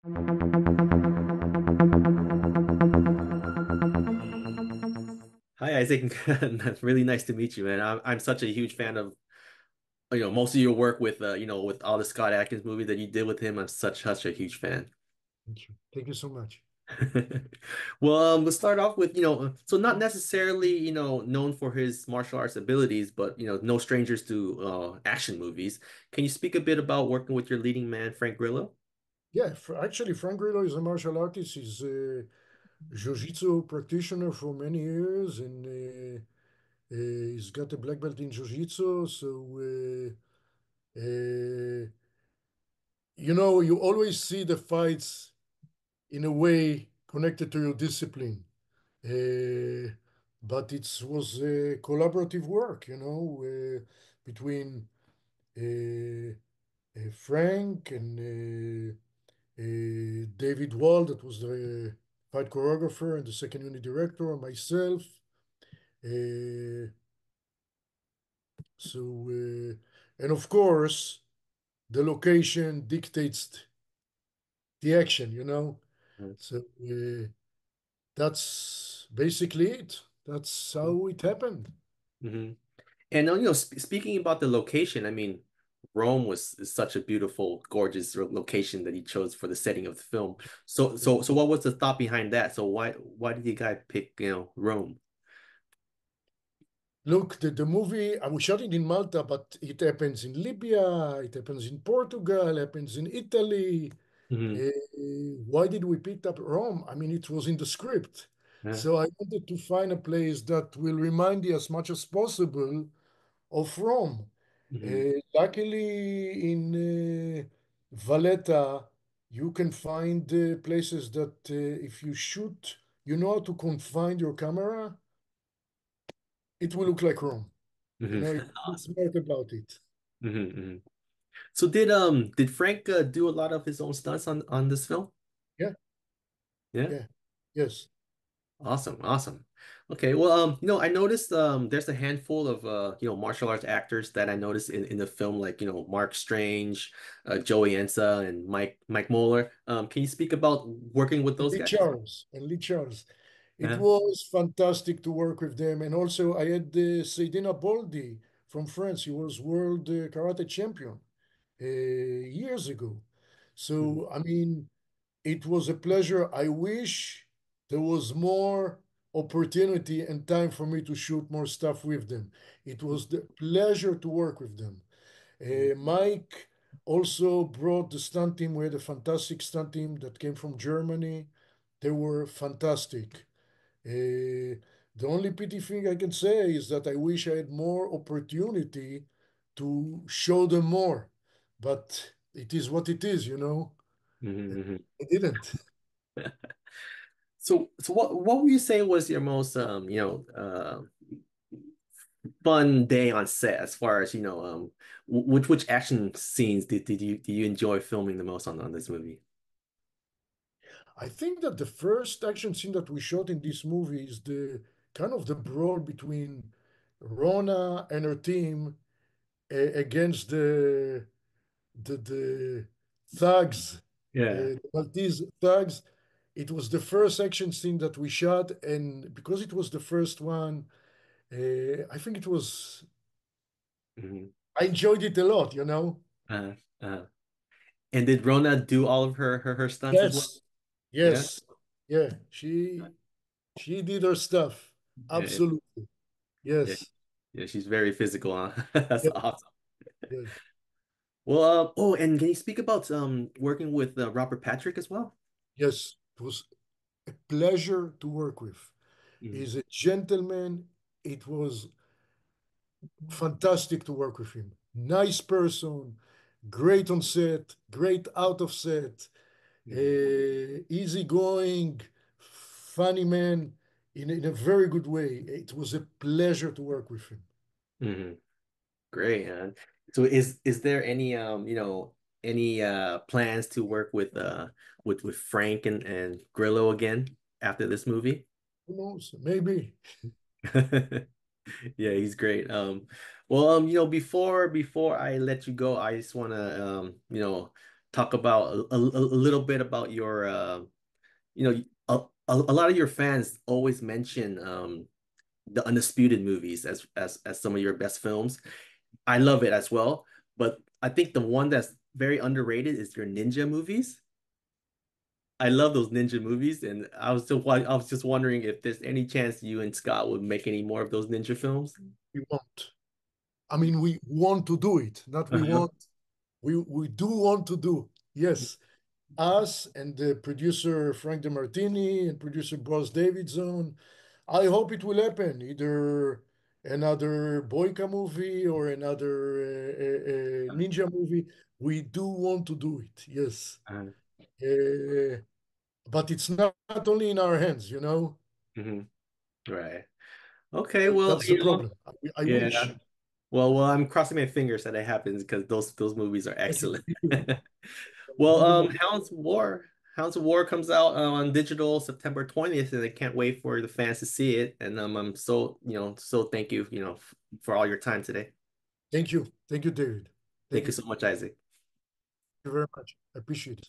Hi, Isaac. Really nice to meet you, man. I'm such a huge fan of most of your work with with all the Scott Adkins movies that you did with him. I'm such a huge fan. Thank you. Thank you so much. Well, let's start off with so not necessarily known for his martial arts abilities, but no strangers to action movies. Can you speak a bit about working with your leading man, Frank Grillo? Yeah, actually, Frank Grillo is a martial artist. He's a jiu-jitsu practitioner for many years, and he's got a black belt in jiu-jitsu. So, you always see the fights in a way connected to your discipline. Uh, but it was collaborative work, between Frank and David Wall, that was the fight choreographer and the second unit director, and myself. Uh, and of course, the location dictates the action, So that's basically it. That's how it happened. Mm-hmm. And speaking about the location, I mean, Rome was is such a beautiful, gorgeous location that he chose for the setting of the film. So what was the thought behind that? So why did you guys pick, Rome? Look, the movie, we shot it in Malta, but it happens in Libya, it happens in Portugal, happens in Italy. Hmm. Uh, why did we pick up Rome? I mean, it was in the script. Yeah. So I wanted to find a place that will remind you as much as possible of Rome. Hmm. Luckily, in Valletta, you can find places that if you shoot, you know how to confine your camera, it will look like Rome. Hmm. You be Awesome. smart about it. Hmm. So did Frank do a lot of his own stunts on this film? Yeah, Yeah. yeah, yes. Awesome. Okay, well, I noticed there's a handful of martial arts actors that I noticed in the film, like Mark Strange, Joey Ensa, and Mike Moeller. Can you speak about working with those Lee guys? Charles and Lee Charles. It Yeah. was fantastic to work with them. And also, I had Seydina Boldi from France. He was world karate champion years ago. Mhm. So, I mean, it was a pleasure. I wish there was more opportunity and time for me to shoot more stuff with them. It was the pleasure to work with them. Mike also brought the stunt team. We had a fantastic stunt team that came from Germany. They were fantastic. The only pity thing I can say is that I wish I had more opportunity to show them more. But it is what it is, Mhm. I didn't. So what would you say was your most fun day on set as far as which action scenes did you enjoy filming the most on this movie? I think that the first action scene that we shot in this movie is the kind of the brawl between Rona and her team against the thugs, Yeah. the Maltese thugs. It was the first action scene that we shot, and because it was the first one, I think it was. Hmm. I enjoyed it a lot. Uh, uh. And did Rona do all of her stunts as well? Yes, Yeah. yes, yeah. She did her stuff. Yeah. Absolutely. Yeah. Yes, Yeah, she's very physical, huh? That's yes, awesome. yes. Well, oh, and can you speak about working with Robert Patrick as well? Yes, it was a pleasure to work with. Mm. He's a gentleman. It was fantastic to work with him. Nice person, great on set, great out of set, Mhm. easygoing, funny man in a very good way. It was a pleasure to work with him. Mhm. Great, man. So is there any any plans to work with Frank and Grillo again after this movie? Who knows? Maybe. Yeah, he's great. Well, before I let you go, I just want to talk about a little bit about your you know, a lot of your fans always mention the Undisputed movies as some of your best films. I love it as well, but I think the one that's very underrated is your ninja movies. I love those ninja movies, and I was just wondering if there's any chance you and Scott would make any more of those ninja films. We won't. I mean, we want to do it, not we Uh-huh. want. We do want to do. Yes, us and the producer Frank DeMartini and producer Bros Davidson. I hope it will happen. Either another Boyka movie or another ninja movie. We do want to do it. Yes, Uh, uh, but it's not only in our hands. mhm. Right. Okay, well, That's the problem. I yeah. wish. Well, I'm crossing my fingers that it happens because those movies are Yes, excellent. me too. Well, Really want. Hounds of War comes out on digital September 20th, and I can't wait for the fans to see it. And I'm so, so thank you, for all your time today. Thank you, David. Thank Thank you you so much, Isaac. very much. I appreciate it.